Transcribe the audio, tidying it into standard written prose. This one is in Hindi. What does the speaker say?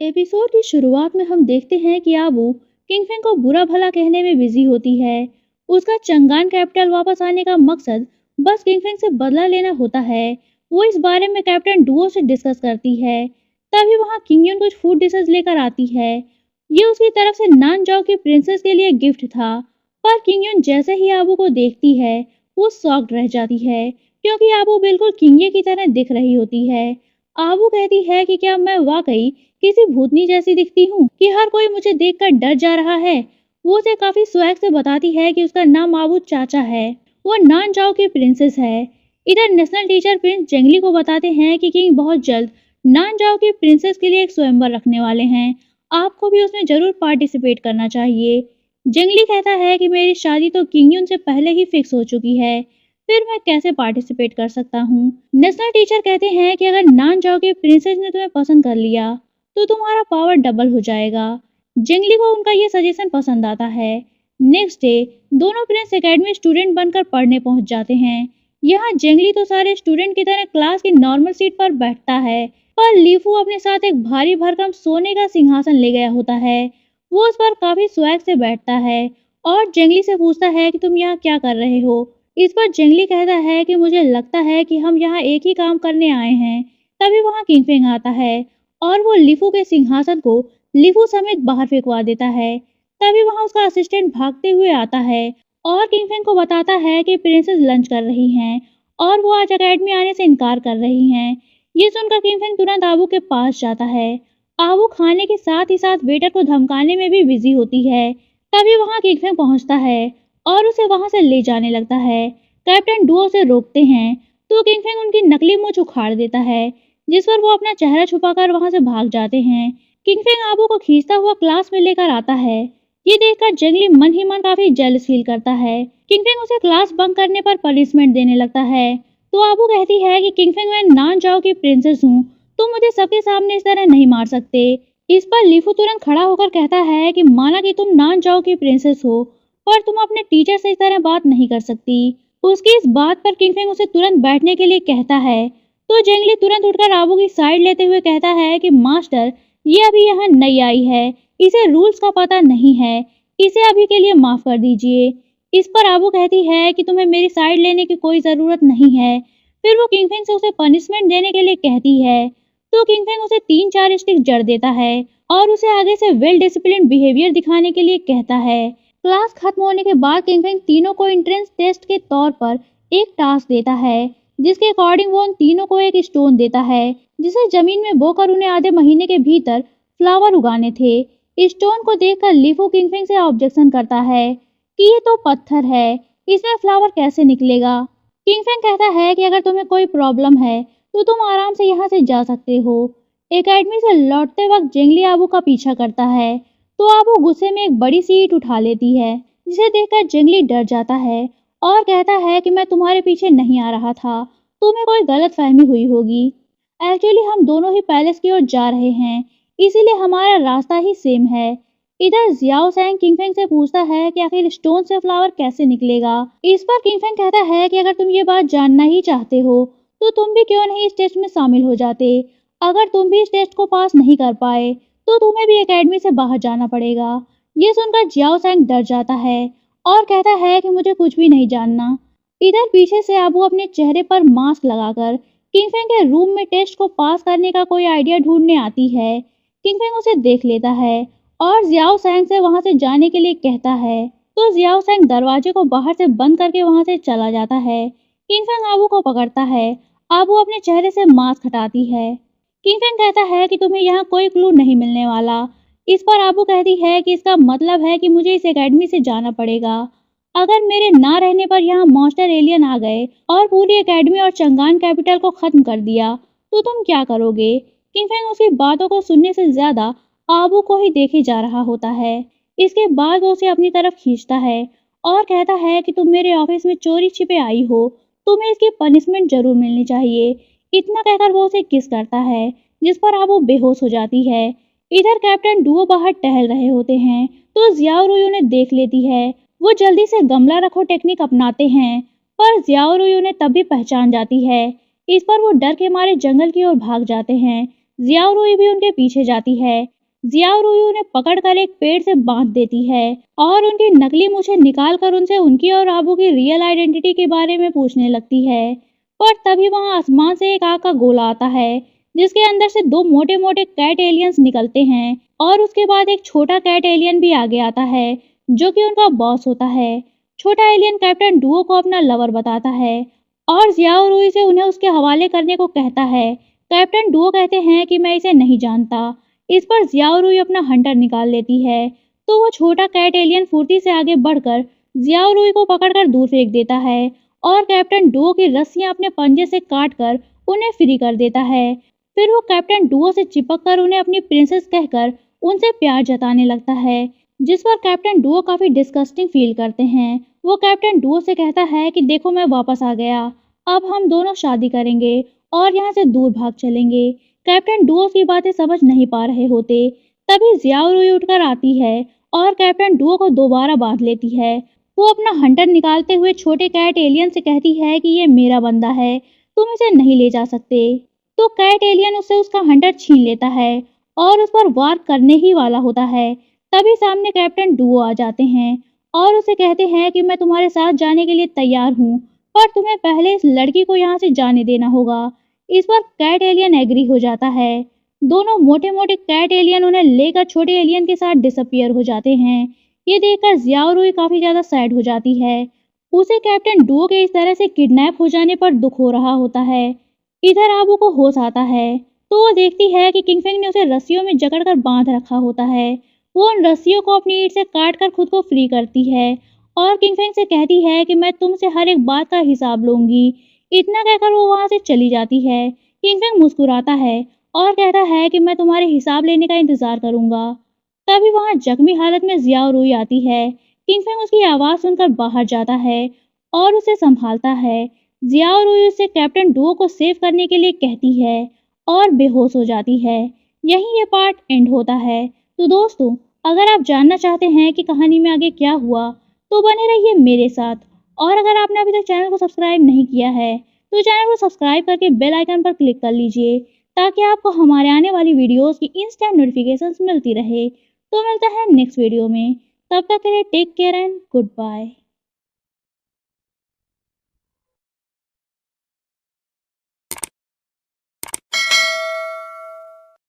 एपिसोड की शुरुआत में हम देखते हैं कि आबू किंगफिंग को बुरा भला कहने में बिजी होती है। उसका चंगान कैपिटल वापस आने का मकसद बस किंगफिंग से बदला लेना होता है। वो इस बारे में कैप्टन डुओ से डिस्कस करती है। तभी वहाँ किंगयुन कुछ फूड डिशेस लेकर आती है। ये उसकी तरफ से नानजाओ की प्रिंसेस के लिए गिफ्ट था। पर किंगयुन जैसे ही आबू को देखती है वो शॉक्ड रह जाती है, क्योंकि आबू बिल्कुल किंगे की तरह दिख रही होती है। आबू कहती है कि क्या मैं वाकई किसी भूतनी जैसी दिखती हूँ कि हर कोई मुझे देखकर डर जा रहा है। वो उसे काफी स्वैग से बताती है कि उसका नाम आबू चाचा है। वो नानजाओ की प्रिंसेस है। इधर नेशनल टीचर प्रिंस जेंगली को बताते हैं कि किंग बहुत जल्द नानजाओ की प्रिंसेस के लिए एक स्वयंवर रखने वाले हैं। आपको भी उसमें जरूर पार्टिसिपेट करना चाहिए। जेंगली कहता है कि मेरी शादी तो किंगयुन से पहले ही फिक्स हो चुकी है, फिर मैं कैसे पार्टिसिपेट कर सकता हूँ। नेशनल टीचर कहते हैं कि अगर नानजाओ की प्रिंसेस ने तुम्हें पसंद कर लिया तो तुम्हारा पावर डबल हो जाएगा। जेंगली को उनका ये सजेशन पसंद आता है। नेक्स्ट डे दोनों प्रिंस एकेडमी स्टूडेंट बनकर पढ़ने पहुंच जाते हैं। यहाँ जेंगली तो सारे स्टूडेंट की तरह क्लास की नॉर्मल सीट पर बैठता है, पर लीफू अपने साथ एक भारी भरकम सोने का सिंहासन ले गया होता है। वो उस पर काफी स्वैग से बैठता है और जेंगली से पूछता है कि तुम यहाँ क्या कर रहे हो। इस पर जेंगली कहता है कि मुझे लगता है कि हम यहाँ एक ही काम करने आए हैं। तभी वहाँ किंगफिंग आता है और वो लीफू के सिंहासन को लीफू समेत बाहर फेंकवा देता है। तभी वहाँ उसका असिस्टेंट भागते हुए आता है और किंगफिंग को बताता है कि प्रिंसेस लंच कर रही हैं और वो आज एकेडमी आने से इनकार कर रही हैं। ये सुनकर किंगफिंग तुरंत आबू के पास जाता है। आबू खाने के साथ ही साथ वेटर को धमकाने में भी बिजी होती है। तभी वहाँ किंगफिंग पहुँचता है और उसे वहां से ले जाने लगता है। कैप्टन डुओ से रोकते हैं तो किंगफिंग उनकी नकली मूंछ उखाड़ देता है, जिस पर वो अपना चेहरा छुपाकर वहां से भाग जाते हैं। किंगफिंग आबू को खींचता हुआ क्लास में लेकर आता है। ये देखकर जेंगली मन ही मन काफी जेलस फील करता है। किंगफिंग उसे क्लास बंक करने पर पनिशमेंट देने लगता है। तो आबू कहती है कि किंगफिंग मैं नानजाओ की प्रिंसेस हूँ, तुम मुझे सबके सामने इस तरह नहीं मार सकते। इस पर लीफू तुरंत खड़ा होकर कहता है कि माना कि तुम नानजाओ की प्रिंसेस हो, पर तुम अपने टीचर से इस तरह बात नहीं कर सकती। उसकी इस बात पर किंगफिंग उसे तुरंत बैठने के लिए कहता है। तो जेंगली तुरंत उठकर आबू की साइड लेते हुए कहता है कि मास्टर, ये अभी यहाँ नई आई है, इसे रूल्स का पता नहीं है, इसे अभी के लिए माफ कर दीजिए। इस पर आबू कहती है कि तुम्हें मेरी साइड लेने की कोई जरूरत नहीं है। फिर वो किंगफिंग से उसे पनिशमेंट देने के लिए कहती है। तो किंगफिंग उसे 3-4 स्टिक जड़ देता है और उसे आगे से वेल डिसिप्लिन बिहेवियर दिखाने के लिए कहता है। क्लास खत्म होने के बाद किंगफिंग तीनों को एंट्रेंस टेस्ट के तौर पर एक टास्क देता है, जिसके अकॉर्डिंग वो उन तीनों को एक स्टोन देता है, जिसे जमीन में बोकर उन्हें आधे महीने के भीतर फ्लावर उगाने थे। स्टोन को देखकर लीफू किंगफिंग से ऑब्जेक्शन करता है कि ये तो पत्थर है, इसमें फ्लावर कैसे निकलेगा। किंगफिंग कहता है कि अगर तुम्हें कोई प्रॉब्लम है तो तुम आराम से यहाँ से जा सकते हो। एकेडमी से लौटते वक्त जेंगली आबू का पीछा करता है, तो आबू गुस्से में एक बड़ी सी ईंट उठा लेती है, जिसे देखकर जेंगली डर जाता है और कहता है कि मैं तुम्हारे पीछे नहीं आ रहा था, तुम्हें कोई गलत फहमी हुई होगी। एक्चुअली हम दोनों ही पैलेस की ओर जा रहे हैं, इसीलिए हमारा रास्ता ही सेम है। इधर जियाओ सैंग किंगफिंग से पूछता है कि आखिर स्टोन से फ्लावर कैसे निकलेगा। इस पर किंगफिंग कहता है कि अगर तुम ये बात जानना ही चाहते हो तो तुम भी क्यों नहीं इस टेस्ट में शामिल हो जाते। अगर तुम भी इस टेस्ट को पास नहीं कर पाए तो तुम्हें भी एकेडमी से बाहर जाना पड़ेगा। ये सुनकर जियाओ सैंग डर जाता है और कहता है कि मुझे कुछ भी नहीं जानना। इधर पीछे से आबू अपने चेहरे पर मास्क लगाकर किंगफिंग के रूम में टेस्ट को पास करने का कोई आइडिया ढूंढने आती है। किंगफिंग उसे देख लेता है और जियाओ सैंग से वहां से जाने के लिए कहता है। तो जियाओ सैंग दरवाजे को बाहर से बंद करके वहां से चला जाता है। किंगफिंग आबू को पकड़ता है। आबू अपने चेहरे से मास्क हटाती है। किंगफिंग कहता है कि तुम्हें यहाँ कोई क्लू नहीं मिलने वाला। इस पर आबू कहती है कि इसका मतलब है कि मुझे इस एकेडमी से जाना पड़ेगा। अगर मेरे ना रहने पर यहाँ मॉन्स्टर एलियन आ गए और पूरी एकेडमी और चंगान कैपिटल को खत्म कर दिया तो तुम क्या करोगे। किंगफिंग उसकी बातों को सुनने से ज्यादा आबू को ही देखे जा रहा होता है। इसके बाद वो उसे अपनी तरफ खींचता है और कहता है कि तुम मेरे ऑफिस में चोरी छिपे आई हो, तुम्हें इसकी पनिशमेंट जरूर मिलनी चाहिए। इतना कहकर वो उसे किस करता है, जिस पर आबू बेहोश हो जाती है। इधर कैप्टन डुओ बाहर टहल रहे होते हैं तो जियाओ रुई उन्हें देख लेती है। वो जल्दी से गमला रखो टेक्निक अपनाते हैं, पर जियाओ रुई उन्हें तभी पहचान जाती है। इस पर वो डर के मारे जंगल की ओर भाग जाते हैं, जियाओ रुई भी उनके पीछे जाती है। जियाओ रुई उन्हें पकड़कर एक पेड़ से बांध देती है और उनकी नकली मूछें निकालकर उनसे उनकी और आबू की रियल आइडेंटिटी के बारे में पूछने लगती है। पर तभी वहां आसमान से एक आग का गोला आता है जिसके अंदर से दो मोटे मोटे कैट एलियंस निकलते हैं और उसके बाद एक छोटा कैट एलियन भी आगे आता है जो कि उनका बॉस होता है। छोटा एलियन कैप्टन डुओ को अपना लवर बताता है और जियाओ रुई से उन्हें उसके हवाले करने को कहता है। कैप्टन डुओ कहते हैं कि मैं इसे नहीं जानता। इस पर जियाओ रुई अपना हंटर निकाल लेती है तो वो छोटा कैट एलियन फुर्ती से आगे बढ़कर जियाओ रुई को पकड़कर दूर फेंक देता है और कैप्टन डुओ की रस्सियां अपने पंजे से काटकर उन्हें फ्री कर देता है। फिर वो कैप्टन डुओ से चिपककर उन्हें अपनी प्रिंसेस कहकर उनसे प्यार जताने लगता है जिस पर कैप्टन डुओ काफी डिस्गस्टिंग फील करते हैं। वो कैप्टन डुओ से कहता है कि देखो मैं वापस आ गया, अब हम दोनों शादी करेंगे और यहाँ से दूर भाग चलेंगे। कैप्टन डुओ की बातें समझ नहीं पा रहे होते तभी जियाओ रुई उठकर आती है और कैप्टन डुओ को दोबारा बांध लेती है। वो अपना हंटर निकालते हुए छोटे कैट एलियन से कहती है कि ये मेरा बंदा है, तुम इसे नहीं ले जा सकते। तो कैट एलियन उससे उसका हंटर छीन लेता है और उस पर वार करने ही वाला होता है। तभी सामने कैप्टन डुओ आ जाते हैं और उसे कहते हैं कि मैं तुम्हारे साथ जाने के लिए तैयार हूँ, पर तुम्हें पहले इस लड़की को यहाँ से जाने देना होगा। इस पर कैट एलियन एग्री हो जाता है। दोनों मोटे मोटे कैट एलियन उन्हें लेकर छोटे एलियन के साथ डिसअपियर हो जाते हैं। ये देखकर जियाओ रुई काफी ज्यादा सैड हो जाती है। उसे कैप्टन डुओ के इस तरह से किडनैप हो जाने पर दुख हो रहा होता है। इधर आबू को होश आता है तो वो देखती है कि किंगफेंग ने उसे रस्सियों में जकड़कर बांध रखा होता है। वो उन रस्सियों को अपनी ईंट से काटकर खुद को फ्री करती है और किंगफेंग से कहती है कि मैं तुमसे हर एक बात का हिसाब लूंगी। इतना कहकर वो वहां से चली जाती है। किंगफेंग मुस्कुराता है और कहता है कि मैं तुम्हारे हिसाब लेने का इंतजार करूंगा। तभी वहां जख्मी हालत में जियाओ रुई आती है। किंगफेंग उसकी आवाज सुनकर बाहर जाता है और उसे संभालता है। जियाओ रुई उससे कैप्टन डुओ को सेव करने के लिए कहती है और बेहोश हो जाती है। यहीं ये पार्ट एंड होता है। तो दोस्तों, अगर आप जानना चाहते हैं कि कहानी में आगे क्या हुआ तो बने रहिए मेरे साथ। और अगर आपने अभी तक चैनल को सब्सक्राइब नहीं किया है तो चैनल को सब्सक्राइब करके बेल आइकन पर क्लिक कर लीजिए ताकि आपको हमारे आने वाली वीडियोस की इंस्टेंट नोटिफिकेशंस मिलती रहे। तो मिलता है नेक्स्ट वीडियो में, तब तक के लिए take care and good bye.